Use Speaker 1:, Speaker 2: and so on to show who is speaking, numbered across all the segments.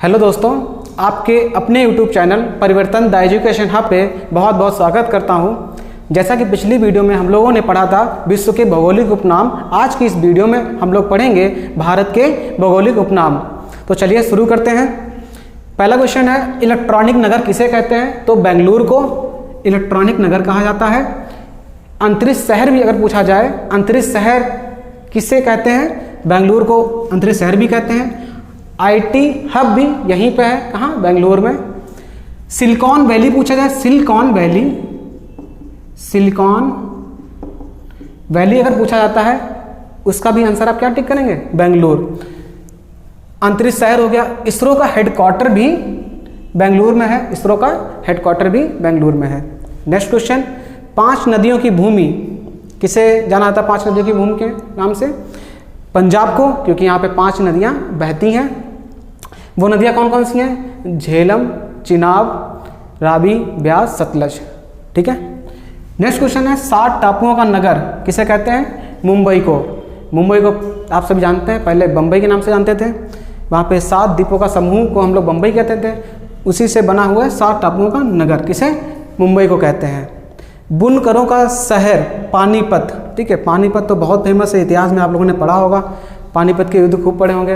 Speaker 1: Hello दोस्तों, आपके अपने YouTube चैनल परिवर्तन द एजुकेशन हब पे बहुत बहुत स्वागत करता हूं। जैसा कि पिछली वीडियो में हम लोगों ने पढ़ा था विश्व के भौगोलिक उपनाम, आज की इस वीडियो में हम लोग पढ़ेंगे भारत के भौगोलिक उपनाम। तो चलिए शुरू करते हैं। पहला क्वेश्चन है, इलेक्ट्रॉनिक नगर किसे कहते हैं? तो बेंगलुरु को इलेक्ट्रॉनिक नगर कहा जाता है। अंतरिक्ष शहर भी अगर पूछा जाए, अंतरिक्ष शहर किसे कहते हैं? बेंगलुरु को अंतरिक्ष शहर भी कहते हैं। IT हब भी यहीं पे है, कहाँ? बेंगलुरु में। सिलिकॉन वैली पूछा जाए, सिलिकॉन वैली अगर पूछा जाता है, उसका भी आंसर आप क्या टिक करेंगे? बेंगलुरु। अंतरिक्ष शहर हो गया। इसरो का हेडक्वार्टर भी बेंगलुरु में है, इसरो का हेडक्वार्टर भी बेंगलुरु में है। नेक्स्ट क्वेश्चन, 5 नदियों की भूमि किसे जाना जाता है? 5 नदियों की भूमि के नाम से पंजाब को, क्योंकि यहाँ पे 5 नदियाँ बहती हैं। वो नदियाँ कौन कौन सी हैं? झेलम, चिनाब, रावी, ब्यास, सतलज। ठीक है। नेक्स्ट क्वेश्चन है, 7 टापुओं का नगर किसे कहते हैं? मुंबई को। मुंबई को आप सभी जानते हैं, पहले बम्बई के नाम से जानते थे। वहाँ पे 7 द्वीपों का समूह को हम लोग बम्बई कहते थे। उसी से बना हुआ है 7 टापुओं का नगर, किसे? मुंबई को कहते हैं। बुनकरों का शहर पानीपत। ठीक है, पानीपत तो बहुत फेमस है, इतिहास में आप लोगों ने पढ़ा होगा। पानीपत के युद्ध खूब पढ़े होंगे,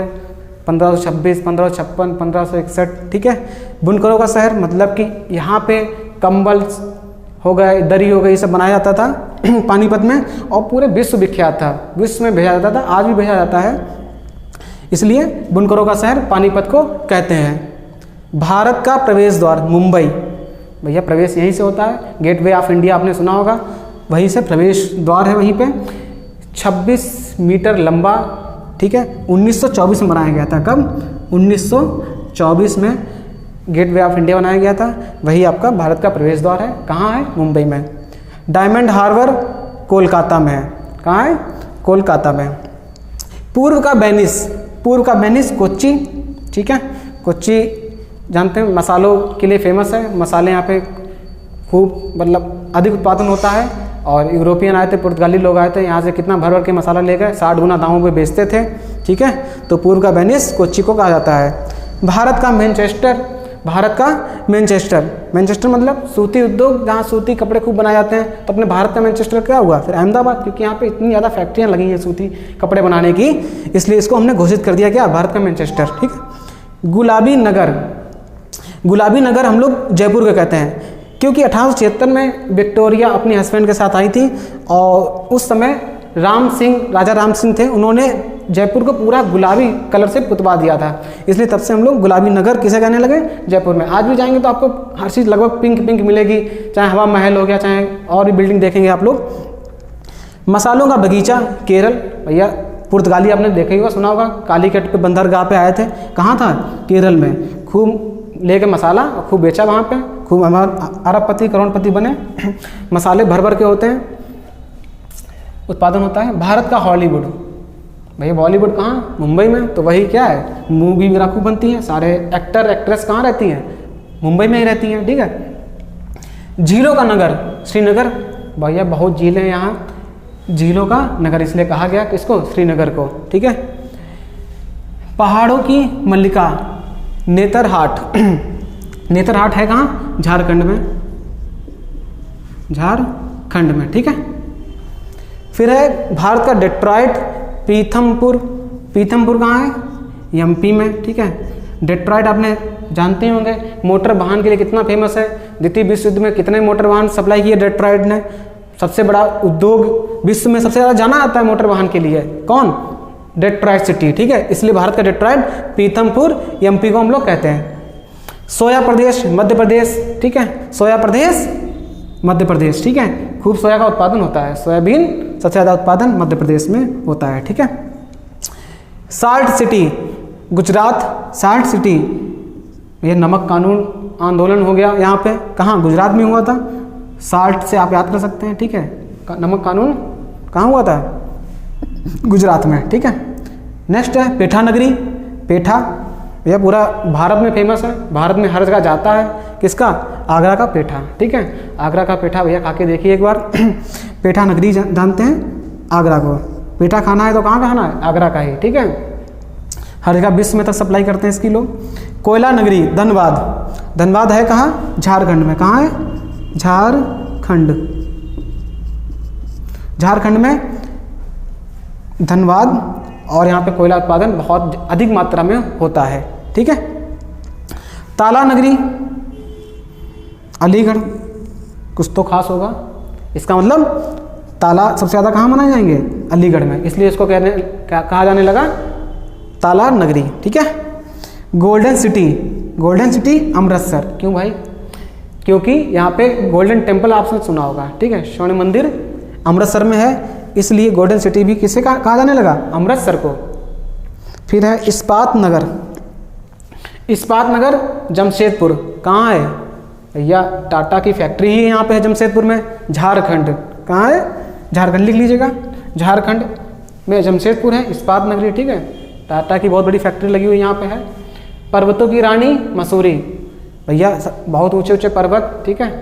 Speaker 1: 1526, 1556, 1561। ठीक है। बुनकरों का शहर मतलब कि यहाँ पे कंबल हो गए, दरी हो गई, ये सब बनाया जाता था पानीपत में, और पूरे विश्व विख्यात था, विश्व में भेजा जाता था, आज भी भेजा जाता है, इसलिए बुनकरों का शहर पानीपत को कहते हैं। भारत का प्रवेश द्वार मुंबई, भैया प्रवेश यहीं से होता है, गेटवे ऑफ इंडिया आपने सुना होगा, वहीं से प्रवेश द्वार है वहीं पे। 26 मीटर लंबा। ठीक है, 1924 में बनाया गया था। कब? 1924 में गेटवे ऑफ इंडिया बनाया गया था, वही आपका भारत का प्रवेश द्वार है। कहाँ है? मुंबई में। डायमंड हार्बर कोलकाता में है। कहाँ है? कोलकाता में। पूर्व का वेनिस कोच्चि। ठीक है, कोच्चि जानते हैं मसालों के लिए फेमस है, मसाले यहाँ पे खूब मतलब अधिक उत्पादन होता है। और यूरोपियन आए थे, पुर्तगाली लोग आए थे, यहाँ से कितना भर भर के मसाला ले गए, 60 गुना दामों पे बेचते थे। ठीक है, तो पूर्व का वेनिस कोच्चि को कहा जाता है। भारत का मैनचेस्टर मतलब सूती उद्योग, जहाँ सूती कपड़े खूब बनाए जाते हैं। तो अपने भारत का मैनचेस्टर क्या हुआ? फिर अहमदाबाद, क्योंकि यहाँ पे इतनी ज़्यादा फैक्ट्रियाँ लगी हैं सूती कपड़े बनाने की, इसलिए इसको हमने घोषित कर दिया क्या? भारत का मैनचेस्टर। ठीक है। गुलाबी नगर हम लोग जयपुर को कहते हैं, क्योंकि 1876 में विक्टोरिया अपने हस्बैंड के साथ आई थी, और उस समय राजा राम सिंह थे, उन्होंने जयपुर को पूरा गुलाबी कलर से पुतवा दिया था, इसलिए तब से हम लोग गुलाबी नगर किसे कहने लगे? जयपुर में। आज भी जाएंगे तो आपको हर चीज़ लगभग पिंक मिलेगी, चाहे हवा महल हो गया, चाहे और भी बिल्डिंग देखेंगे आप लोग। मसालों का बगीचा केरल, भैया पुर्तगाली आपने देखा ही होगा, सुना होगा, कालीकट पे बंदरगाह पे आए थे, कहाँ था? केरल में। खूब लेके मसाला और खूब बेचा वहाँ पे, खूब हमारा अरबपति करोड़पति बने मसाले भर भर के होते हैं, उत्पादन होता है। भारत का हॉलीवुड, भैया बॉलीवुड कहाँ? मुंबई में। तो वही क्या है, मूवी वगैरह खूब बनती हैं, सारे एक्टर एक्ट्रेस कहाँ रहती हैं? मुंबई में ही रहती हैं। ठीक है। झीलों का नगर श्रीनगर, भैया बहुत झीलें हैं यहाँ, झीलों का नगर इसलिए कहा गया किसको? श्रीनगर को। ठीक है। पहाड़ों की मल्लिका नेतरहाट नेतरहाट है कहाँ? झारखंड में। ठीक है। फिर है भारत का डेट्रॉइट पीथमपुर कहाँ है? MP में। ठीक है। डेट्रॉइट आपने जानते ही होंगे, मोटर वाहन के लिए कितना फेमस है। द्वितीय विश्व युद्ध में कितने मोटर वाहन सप्लाई किए डेट्रॉइट ने? सबसे बड़ा उद्योग विश्व में, सबसे ज़्यादा जाना जाता है मोटर वाहन के लिए, कौन? Detroit city. ठीक है, इसलिए भारत का डेट्रॉइट, पीथमपुर, MP को हम लोग कहते हैं। सोया प्रदेश मध्य प्रदेश। ठीक है, सोया प्रदेश मध्य प्रदेश। ठीक है, खूब सोया का उत्पादन होता है, सोयाबीन सबसे ज़्यादा उत्पादन मध्य प्रदेश में होता है। ठीक है। Salt city Gujarat, salt city, ये नमक कानून आंदोलन हो गया यहाँ पे, कहाँ? गुजरात में हुआ था। साल्ट से आप याद कर सकते हैं। ठीक है, नमक कानून कहाँ हुआ था? गुजरात में। ठीक है। नेक्स्ट है पेठा नगरी। पेठा यह पूरा भारत में फेमस है, भारत में हर जगह जाता है। किसका? आगरा का पेठा। ठीक है, आगरा का पेठा भैया खा के देखिए एक बार पेठा नगरी जानते हैं आगरा को, पेठा खाना है तो कहाँ खाना है? आगरा का ही। ठीक है। हर जगह विश्व में तक सप्लाई करते हैं इसकी लोग। कोयला नगरी धनबाद, धनबाद है कहाँ? झारखंड में। कहाँ है? झारखंड, झारखंड में धनबाद, और यहाँ पे कोयला उत्पादन बहुत अधिक मात्रा में होता है। ठीक है। ताला नगरी अलीगढ़, कुछ तो खास होगा, इसका मतलब ताला सबसे ज़्यादा कहाँ मनाए जाएंगे? अलीगढ़ में, इसलिए इसको कहा जाने लगा ताला नगरी। ठीक है। Golden city, golden city Amritsar, क्यों भाई? क्योंकि यहाँ पे गोल्डन टेम्पल आपने सुना होगा। ठीक है, स्वर्ण मंदिर अमृतसर में है, इसलिए गोल्डन सिटी भी किसे कहा जाने लगा? अमृतसर को। फिर है इस्पात नगर, इस्पात नगर जमशेदपुर, कहाँ है भैया? टाटा की फैक्ट्री ही यहाँ पे है जमशेदपुर में। झारखंड, कहाँ है? झारखंड लिख लीजिएगा, झारखंड में जमशेदपुर है, इस्पात नगरी। ठीक है, टाटा की बहुत बड़ी फैक्ट्री लगी हुई यहाँ पे है। पर्वतों की रानी मसूरी, भैया बहुत ऊंचे ऊंचे पर्वत, ठीक है,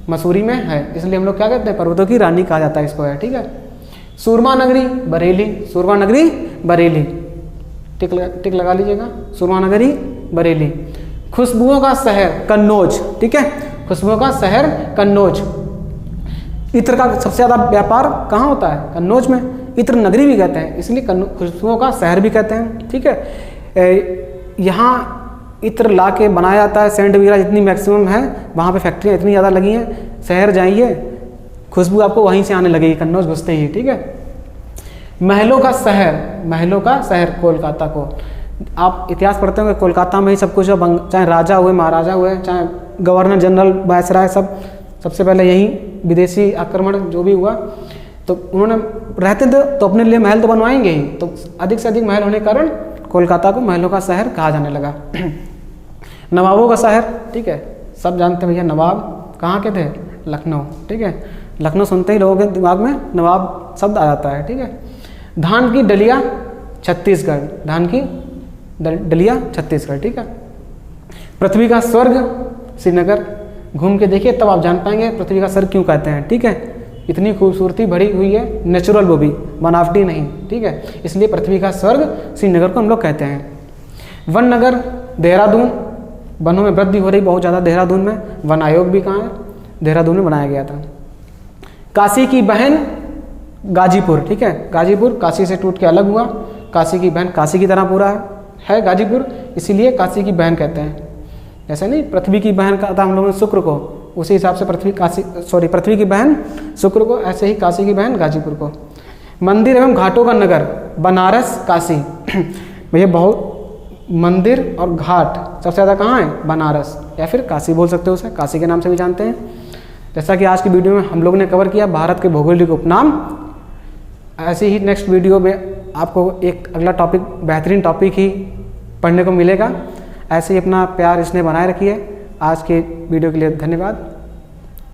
Speaker 1: मसूरी में है, इसलिए हम लोग क्या कहते हैं? पर्वतों की रानी कहा जाता है इसको, है। ठीक है। सूरमा नगरी बरेली, सूरमा नगरी बरेली, टिक लगा लीजिएगा, सूरमा नगरी बरेली। खुशबुओं का शहर कन्नौज, ठीक है, खुशबुओं का शहर कन्नौज। इत्र का सबसे ज़्यादा व्यापार कहाँ होता है? कन्नौज में। इत्र नगरी भी कहते हैं, इसलिए खुशबुओं का शहर भी कहते हैं। ठीक है। यहाँ इत्र ला के बनाया जाता है, सेंट वगैरह जितनी मैक्सिमम है वहाँ पे फैक्ट्रियाँ इतनी ज़्यादा लगी हैं, शहर जाइए खुशबू आपको वहीं से आने लगेगी, कन्नौज घुसते ही। ठीक है। महलों का शहर, महलों का शहर कोलकाता को। आप इतिहास पढ़ते होंगे, कोलकाता में ही सब कुछ, चाहे राजा हुए, महाराजा हुए, चाहे गवर्नर जनरल, वायसराय, सबसे पहले यही विदेशी आक्रमण जो भी हुआ तो उन्होंने रहते थे तो अपने लिए महल तो बनवाएंगे ही, तो अधिक से अधिक महल होने के कारण कोलकाता को महलों का शहर कहा जाने लगा। नवाबों का शहर, ठीक है, सब जानते हैं भैया, नवाब कहाँ के थे? लखनऊ। ठीक है, लखनऊ सुनते ही लोगों के दिमाग में नवाब शब्द आ जाता है। ठीक है। धान की डलिया छत्तीसगढ़, धान की डलिया छत्तीसगढ़। ठीक है। पृथ्वी का स्वर्ग श्रीनगर, घूम के देखिए तब आप जान पाएंगे पृथ्वी का स्वर्ग क्यों कहते हैं। ठीक है, इतनी खूबसूरती भरी हुई है, नेचुरल, वो भी बनावटी नहीं। ठीक है, इसलिए पृथ्वी का स्वर्ग श्रीनगर को हम लोग कहते हैं। वन नगर देहरादून, वनों में वृद्धि हो रही बहुत ज़्यादा देहरादून में, वन आयोग भी कहाँ है? देहरादून में बनाया गया था। काशी की बहन गाजीपुर, ठीक है, गाजीपुर काशी से टूट के अलग हुआ, काशी की बहन काशी की तरह पूरा है गाजीपुर, इसीलिए काशी की बहन कहते हैं। ऐसा नहीं पृथ्वी की बहन कहा था हम लोगों ने शुक्र को, उसी हिसाब से पृथ्वी की बहन शुक्र को, ऐसे ही काशी की बहन गाजीपुर को। मंदिर एवं घाटों का नगर बनारस काशी, भैया बहुत मंदिर और घाट सबसे ज़्यादा कहाँ है? बनारस, या फिर काशी बोल सकते हो उसे, काशी के नाम से भी जानते हैं। जैसा कि आज की वीडियो में हम लोग ने कवर किया भारत के भौगोलिक उपनाम, ऐसे ही नेक्स्ट वीडियो में आपको एक अगला टॉपिक, बेहतरीन टॉपिक ही पढ़ने को मिलेगा। ऐसे ही अपना प्यार इसने बनाए रखिए। आज के वीडियो के लिए धन्यवाद।